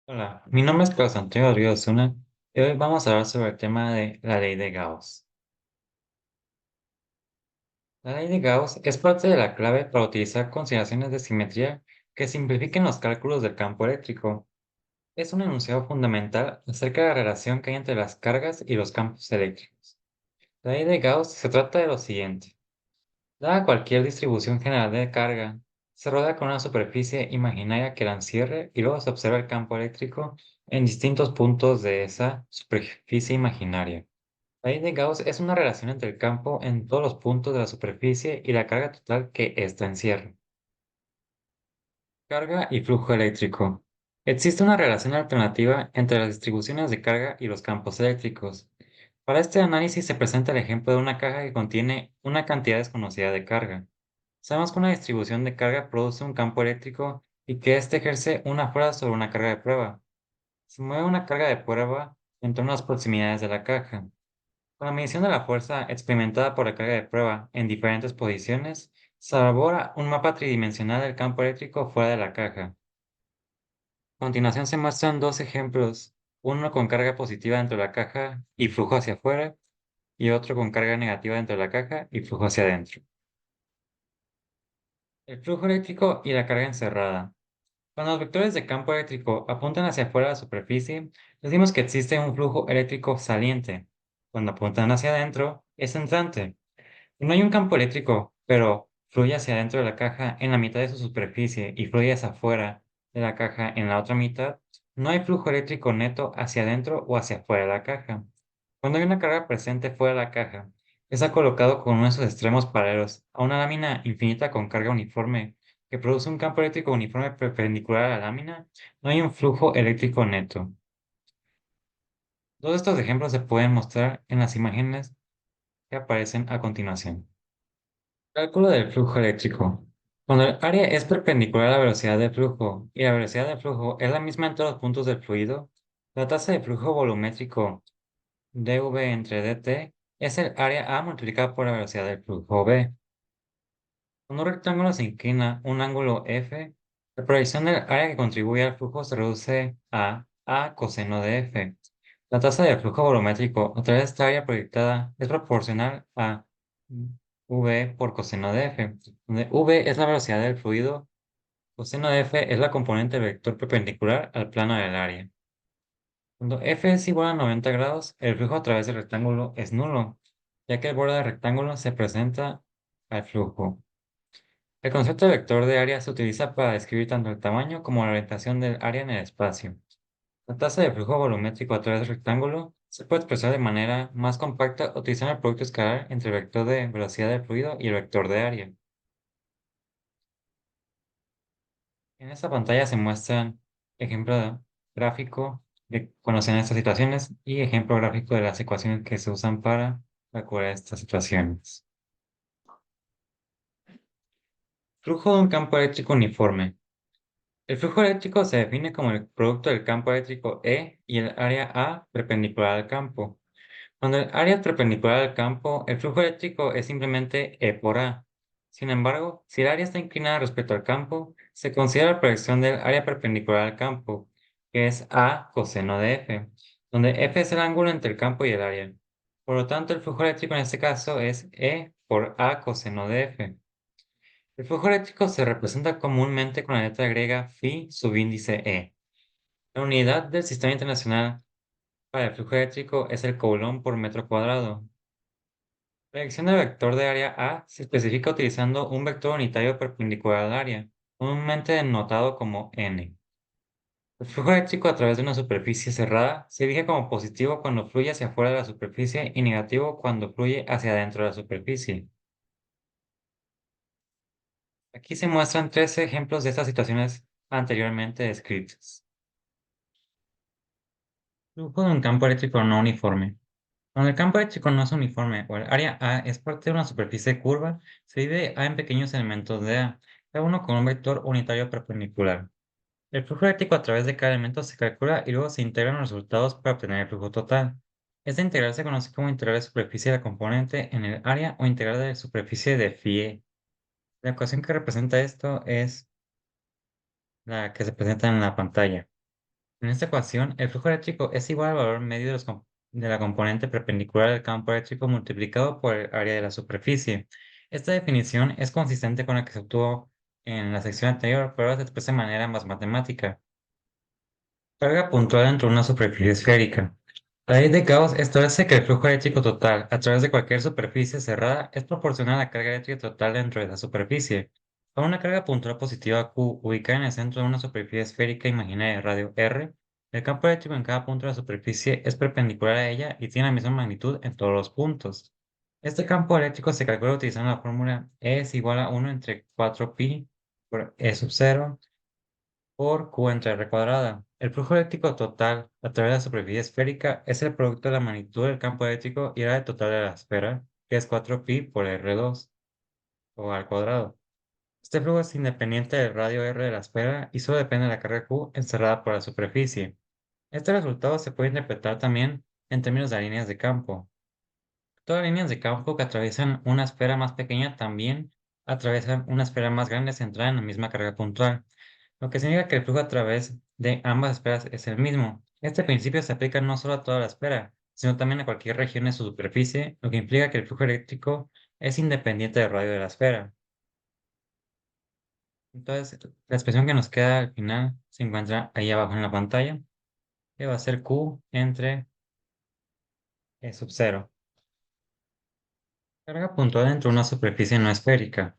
Hola, mi nombre es Carlos Antonio Rodríguez Osuna y hoy vamos a hablar sobre el tema de la ley de Gauss. La ley de Gauss es parte de la clave para utilizar consideraciones de simetría que simplifiquen los cálculos del campo eléctrico. Es un enunciado fundamental acerca de la relación que hay entre las cargas y los campos eléctricos. La ley de Gauss se trata de lo siguiente. Dada cualquier distribución general de carga, se rodea con una superficie imaginaria que la encierre y luego se observa el campo eléctrico en distintos puntos de esa superficie imaginaria. La ley de Gauss es una relación entre el campo en todos los puntos de la superficie y la carga total que ésta encierra. Carga y flujo eléctrico. Existe una relación alternativa entre las distribuciones de carga y los campos eléctricos. Para este análisis se presenta el ejemplo de una caja que contiene una cantidad desconocida de carga. Sabemos que una distribución de carga produce un campo eléctrico y que éste ejerce una fuerza sobre una carga de prueba. Se mueve una carga de prueba en torno a las proximidades de la caja. Con la medición de la fuerza experimentada por la carga de prueba en diferentes posiciones, se elabora un mapa tridimensional del campo eléctrico fuera de la caja. A continuación se muestran dos ejemplos, uno con carga positiva dentro de la caja y flujo hacia afuera, y otro con carga negativa dentro de la caja y flujo hacia adentro. El flujo eléctrico y la carga encerrada. Cuando los vectores de campo eléctrico apuntan hacia afuera de la superficie, decimos que existe un flujo eléctrico saliente. Cuando apuntan hacia adentro, es entrante. No hay un campo eléctrico, pero fluye hacia adentro de la caja en la mitad de su superficie y fluye hacia afuera de la caja en la otra mitad. No hay flujo eléctrico neto hacia adentro o hacia afuera de la caja. Cuando hay una carga presente fuera de la caja, está colocado con uno de sus extremos paralelos a una lámina infinita con carga uniforme que produce un campo eléctrico uniforme perpendicular a la lámina. No hay un flujo eléctrico neto. Todos estos ejemplos se pueden mostrar en las imágenes que aparecen a continuación. Cálculo del flujo eléctrico. Cuando el área es perpendicular a la velocidad del flujo y la velocidad del flujo es la misma en todos los puntos del fluido, la tasa de flujo volumétrico dV entre dt es el área A multiplicada por la velocidad del flujo V. Cuando un rectángulo se inclina un ángulo F, la proyección del área que contribuye al flujo se reduce a A coseno de F. La tasa de flujo volumétrico a través de esta área proyectada es proporcional a V por coseno de F, donde V es la velocidad del fluido, coseno de F es la componente del vector perpendicular al plano del área. Cuando F es igual a 90 grados, el flujo a través del rectángulo es nulo, ya que el borde del rectángulo se presenta al flujo. El concepto de vector de área se utiliza para describir tanto el tamaño como la orientación del área en el espacio. La tasa de flujo volumétrico a través del rectángulo se puede expresar de manera más compacta utilizando el producto escalar entre el vector de velocidad del fluido y el vector de área. En esta pantalla se muestran ejemplo gráfico de conocer estas situaciones y ejemplo gráfico de las ecuaciones que se usan para calcular estas situaciones. Flujo de un campo eléctrico uniforme. El flujo eléctrico se define como el producto del campo eléctrico E y el área A perpendicular al campo. Cuando el área es perpendicular al campo, el flujo eléctrico es simplemente E por A. Sin embargo, si el área está inclinada respecto al campo, se considera la proyección del área perpendicular al campo, que es A coseno de F, donde F es el ángulo entre el campo y el área. Por lo tanto, el flujo eléctrico en este caso es E por A coseno de F. El flujo eléctrico se representa comúnmente con la letra griega phi subíndice E. La unidad del Sistema Internacional para el flujo eléctrico es el coulomb por metro cuadrado. La elección del vector de área A se especifica utilizando un vector unitario perpendicular al área, comúnmente denotado como n. El flujo eléctrico a través de una superficie cerrada se elige como positivo cuando fluye hacia afuera de la superficie y negativo cuando fluye hacia adentro de la superficie. Aquí se muestran tres ejemplos de estas situaciones anteriormente descritas. Flujo de un campo eléctrico no uniforme. Cuando el campo eléctrico no es uniforme o el área A es parte de una superficie curva, se divide A en pequeños elementos de A, cada uno con un vector unitario perpendicular. El flujo eléctrico a través de cada elemento se calcula y luego se integran los resultados para obtener el flujo total. Esta integral se conoce como integral de superficie de la componente en el área o integral de superficie de phi. La ecuación que representa esto es la que se presenta en la pantalla. En esta ecuación, el flujo eléctrico es igual al valor medio de la componente perpendicular del campo eléctrico multiplicado por el área de la superficie. Esta definición es consistente con la que se obtuvo en la sección anterior, pero ahora se expresa de manera más matemática. Carga puntual dentro de una superficie esférica. La ley de Gauss establece que el flujo eléctrico total a través de cualquier superficie cerrada es proporcional a la carga eléctrica total dentro de la superficie. Para una carga puntual positiva Q ubicada en el centro de una superficie esférica imaginaria de radio R, el campo eléctrico en cada punto de la superficie es perpendicular a ella y tiene la misma magnitud en todos los puntos. Este campo eléctrico se calcula utilizando la fórmula E es igual a 1 entre 4pi por E sub 0 por Q entre R cuadrada. El flujo eléctrico total a través de la superficie esférica es el producto de la magnitud del campo eléctrico y el área total de la esfera, que es 4pi por R2 o al cuadrado. Este flujo es independiente del radio R de la esfera y solo depende de la carga Q encerrada por la superficie. Este resultado se puede interpretar también en términos de líneas de campo. Todas las líneas de campo que atraviesan una esfera más pequeña también atraviesan una esfera más grande centrada en la misma carga puntual, lo que significa que el flujo a través de ambas esferas es el mismo. Este principio se aplica no solo a toda la esfera, sino también a cualquier región de su superficie, lo que implica que el flujo eléctrico es independiente del radio de la esfera. Entonces, la expresión que nos queda al final se encuentra ahí abajo en la pantalla, que va a ser Q entre E sub 0. Carga puntual dentro de una superficie no esférica.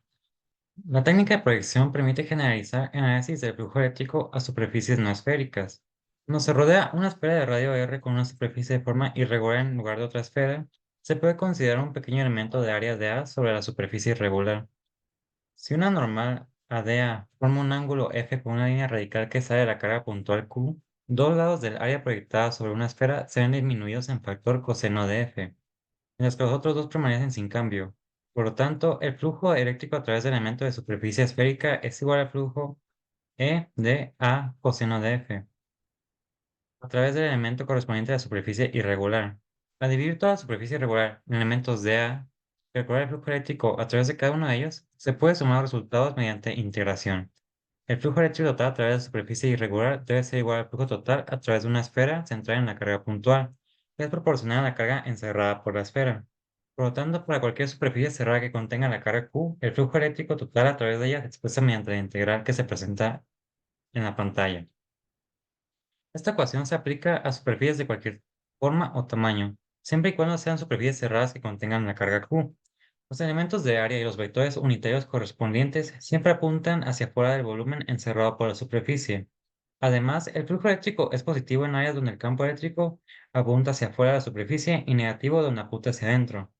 La técnica de proyección permite generalizar el análisis del flujo eléctrico a superficies no esféricas. Cuando se rodea una esfera de radio R con una superficie de forma irregular en lugar de otra esfera, se puede considerar un pequeño elemento de área dA sobre la superficie irregular. Si una normal ADA forma un ángulo F con una línea radical que sale de la carga puntual Q, dos lados del área proyectada sobre una esfera se ven disminuidos en factor coseno de F mientras que los otros dos permanecen sin cambio. Por lo tanto, el flujo eléctrico a través del elemento de superficie esférica es igual al flujo E de A coseno de F a través del elemento correspondiente a la superficie irregular. Al dividir toda la superficie irregular en elementos de A, calcular el flujo eléctrico a través de cada uno de ellos, se puede sumar los resultados mediante integración. El flujo eléctrico total a través de la superficie irregular debe ser igual al flujo total a través de una esfera centrada en la carga puntual, que es proporcional a la carga encerrada por la esfera. Por lo tanto, para cualquier superficie cerrada que contenga la carga Q, el flujo eléctrico total a través de ella se expresa mediante la integral que se presenta en la pantalla. Esta ecuación se aplica a superficies de cualquier forma o tamaño, siempre y cuando sean superficies cerradas que contengan la carga Q. Los elementos de área y los vectores unitarios correspondientes siempre apuntan hacia fuera del volumen encerrado por la superficie. Además, el flujo eléctrico es positivo en áreas donde el campo eléctrico apunta hacia fuera de la superficie y negativo donde apunta hacia adentro.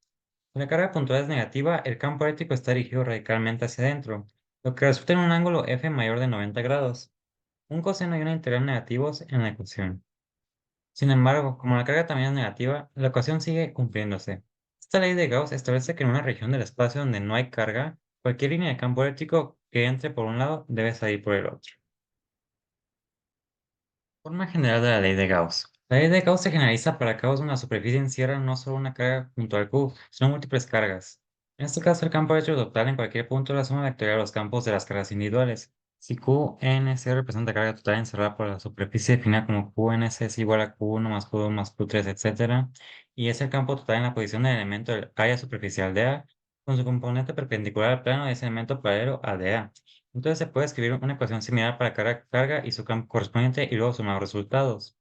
Si la carga puntual es negativa, el campo eléctrico está dirigido radicalmente hacia adentro, lo que resulta en un ángulo F mayor de 90 grados. Un coseno y una integral negativos en la ecuación. Sin embargo, como la carga también es negativa, la ecuación sigue cumpliéndose. Esta ley de Gauss establece que en una región del espacio donde no hay carga, cualquier línea de campo eléctrico que entre por un lado debe salir por el otro. Forma general de la ley de Gauss. La ley de Gauss se generaliza para casos donde la superficie encierra no solo una carga puntual Q, sino múltiples cargas. En este caso, el campo eléctrico total en cualquier punto es la suma vectorial de los campos de las cargas individuales. Si QNC representa carga total encerrada por la superficie definida como QNC es igual a Q1 más Q2 más Q3, etc. Y es el campo total en la posición del elemento del área superficial de A, con su componente perpendicular al plano de ese elemento paralelo a DA. Entonces se puede escribir una ecuación similar para cada carga y su campo correspondiente y luego sumar los resultados.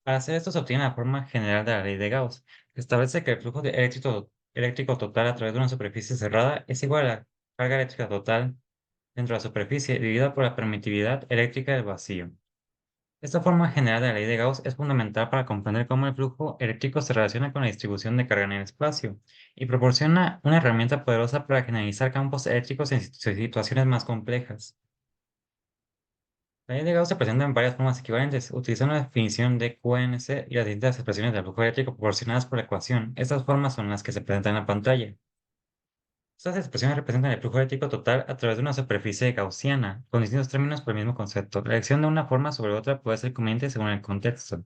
Para hacer esto se obtiene la forma general de la ley de Gauss, que establece que el flujo de eléctrico total a través de una superficie cerrada es igual a la carga eléctrica total dentro de la superficie dividida por la permitividad eléctrica del vacío. Esta forma general de la ley de Gauss es fundamental para comprender cómo el flujo eléctrico se relaciona con la distribución de carga en el espacio y proporciona una herramienta poderosa para generalizar campos eléctricos en situaciones más complejas. La ley de Gauss se presenta en varias formas equivalentes, utilizando la definición de QNC y las distintas expresiones del flujo eléctrico proporcionadas por la ecuación. Estas formas son las que se presentan en la pantalla. Estas expresiones representan el flujo eléctrico total a través de una superficie gaussiana, con distintos términos por el mismo concepto. La elección de una forma sobre otra puede ser conveniente según el contexto.